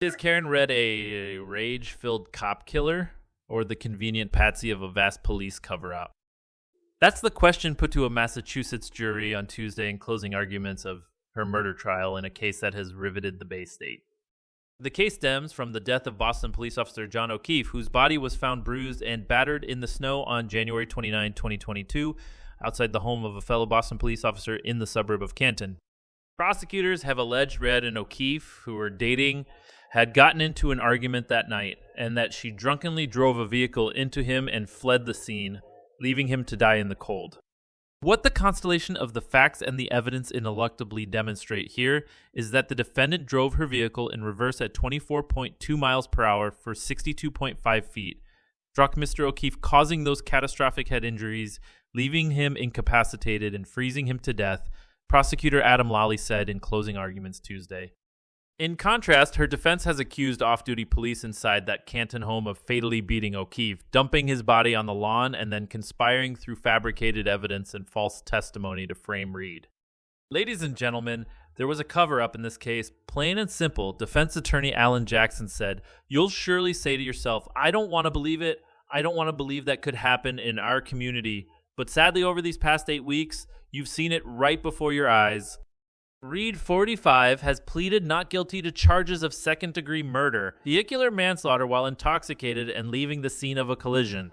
Is Karen Red a rage-filled cop killer or the convenient patsy of a vast police cover-up? That's the question put to a Massachusetts jury on Tuesday in closing arguments of her murder trial in a case that has riveted the Bay State. The case stems from the death of Boston police officer John O'Keefe, whose body was found bruised and battered in the snow on January 29, 2022, outside the home of a fellow Boston police officer in the suburb of Canton. Prosecutors have alleged Red and O'Keefe, who were dating, had gotten into an argument that night, and that she drunkenly drove a vehicle into him and fled the scene, leaving him to die in the cold. What the constellation of the facts and the evidence ineluctably demonstrate here is that the defendant drove her vehicle in reverse at 24.2 miles per hour for 62.5 feet, struck Mr. O'Keefe, causing those catastrophic head injuries, leaving him incapacitated and freezing him to death, prosecutor Adam Lally said in closing arguments Tuesday. In contrast, her defense has accused off-duty police inside that Canton home of fatally beating O'Keefe, dumping his body on the lawn, and then conspiring through fabricated evidence and false testimony to frame Reed. Ladies and gentlemen, there was a cover-up in this case. Plain and simple, defense attorney Alan Jackson said, "You'll surely say to yourself, I don't want to believe it. I don't want to believe that could happen in our community. But sadly, over these past 8 weeks, you've seen it right before your eyes." Reed, 45, has pleaded not guilty to charges of second-degree murder, vehicular manslaughter while intoxicated, and leaving the scene of a collision.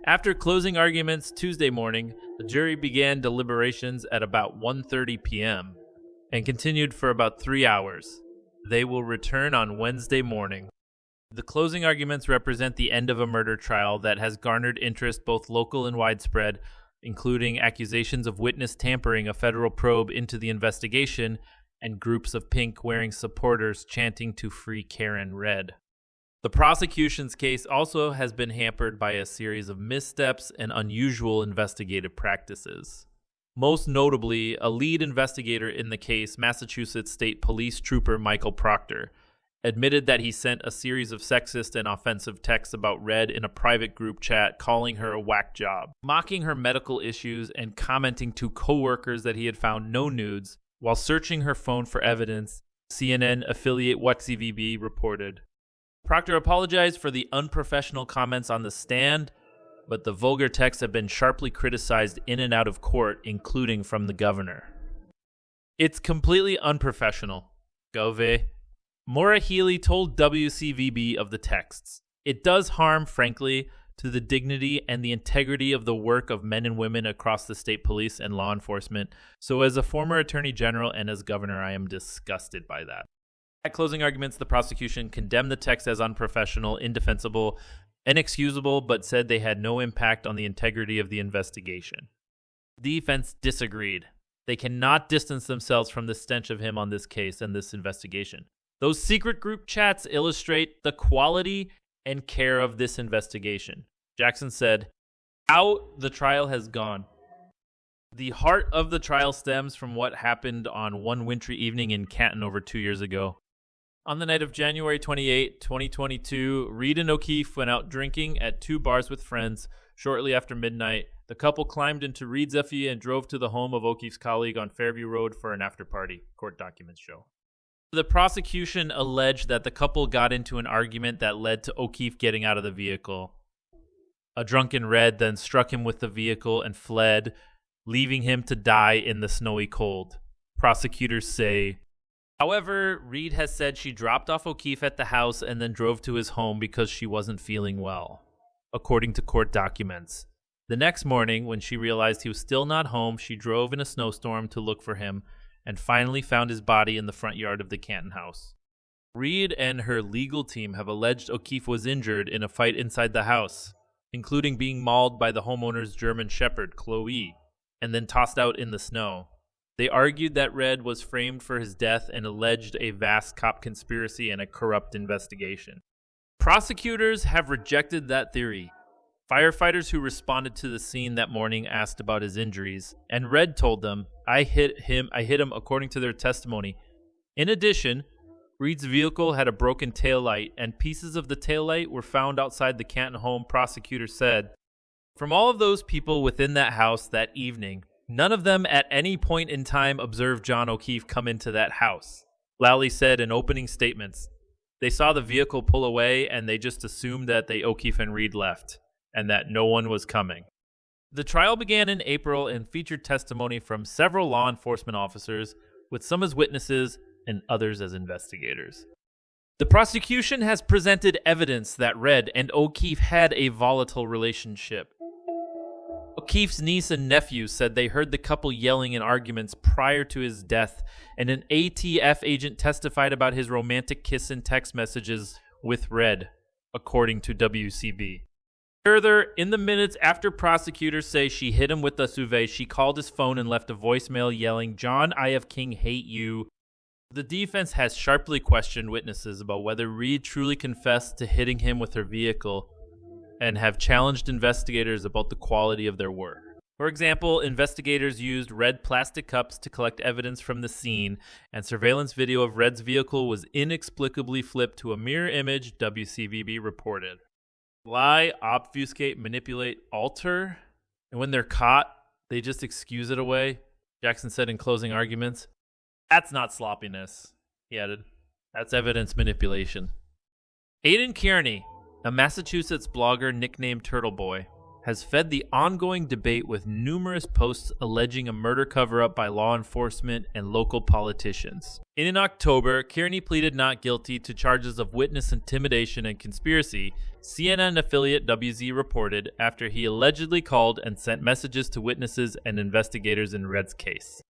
After closing arguments Tuesday morning, the jury began deliberations at about 1:30 p.m. and continued for about 3 hours. They will return on Wednesday morning. The closing arguments represent the end of a murder trial that has garnered interest both local and widespread, including accusations of witness tampering, a federal probe into the investigation, and groups of pink-wearing supporters chanting to free Karen Red. The prosecution's case also has been hampered by a series of missteps and unusual investigative practices. Most notably, a lead investigator in the case, Massachusetts State Police Trooper Michael Proctor, admitted that he sent a series of sexist and offensive texts about Red in a private group chat, calling her a whack job, mocking her medical issues, and commenting to coworkers that he had found no nudes while searching her phone for evidence, CNN affiliate WhatsApp reported. Proctor apologized for the unprofessional comments on the stand, but the vulgar texts have been sharply criticized in and out of court, including from the governor. "It's completely unprofessional, Gove." Maura Healy told WCVB of the texts. "It does harm, frankly, to the dignity and the integrity of the work of men and women across the state police and law enforcement. So as a former attorney general and as governor, I am disgusted by that." At closing arguments, the prosecution condemned the text as unprofessional, indefensible, inexcusable, but said they had no impact on the integrity of the investigation. The defense disagreed. They cannot distance themselves from the stench of him on this case and this investigation. Those secret group chats illustrate the quality and care of this investigation. Jackson said, "How the trial has gone. The heart of the trial stems from what happened on one wintry evening in Canton over 2 years ago. On the night of January 28, 2022, Reed and O'Keefe went out drinking at 2 bars with friends. Shortly after midnight, the couple climbed into Reed's FE and drove to the home of O'Keefe's colleague on Fairview Road for an after-party," court documents show. The prosecution alleged that the couple got into an argument that led to O'Keefe getting out of the vehicle. A drunken Red then struck him with the vehicle and fled, leaving him to die in the snowy cold, prosecutors say. However, Reed has said she dropped off O'Keefe at the house and then drove to his home because she wasn't feeling well, according to court documents. The next morning, when she realized he was still not home, she drove in a snowstorm to look for him and finally found his body in the front yard of the Canton house. Reed and her legal team have alleged O'Keefe was injured in a fight inside the house, including being mauled by the homeowner's German Shepherd, Chloe, and then tossed out in the snow. They argued that Red was framed for his death and alleged a vast cop conspiracy and a corrupt investigation. Prosecutors have rejected that theory. Firefighters who responded to the scene that morning asked about his injuries, and Red told them, I hit him according to their testimony. In addition, Reed's vehicle had a broken taillight, and pieces of the taillight were found outside the Canton home, prosecutors said. From all of those people within that house that evening, none of them at any point in time observed John O'Keefe come into that house, Lally said in opening statements. They saw the vehicle pull away and they just assumed that O'Keefe and Reed left and that no one was coming. The trial began in April and featured testimony from several law enforcement officers, with some as witnesses and others as investigators. The prosecution has presented evidence that Red and O'Keefe had a volatile relationship. O'Keefe's niece and nephew said they heard the couple yelling in arguments prior to his death, and an ATF agent testified about his romantic kiss and text messages with Red, according to WCB. Further, in the minutes after prosecutors say she hit him with the SUV, she called his phone and left a voicemail yelling, "John, I F. King, hate you." The defense has sharply questioned witnesses about whether Reed truly confessed to hitting him with her vehicle and have challenged investigators about the quality of their work. For example, investigators used red plastic cups to collect evidence from the scene, and surveillance video of Red's vehicle was inexplicably flipped to a mirror image, WCVB reported. Lie, obfuscate, manipulate, alter, and when they're caught, they just excuse it away, Jackson said in closing arguments. That's not sloppiness, he added. That's evidence manipulation. Aidan Kearney, a Massachusetts blogger nicknamed Turtle Boy, has fed the ongoing debate with numerous posts alleging a murder cover-up by law enforcement and local politicians. In October, Kearney pleaded not guilty to charges of witness intimidation and conspiracy, CNN affiliate WZ reported, after he allegedly called and sent messages to witnesses and investigators in Red's case.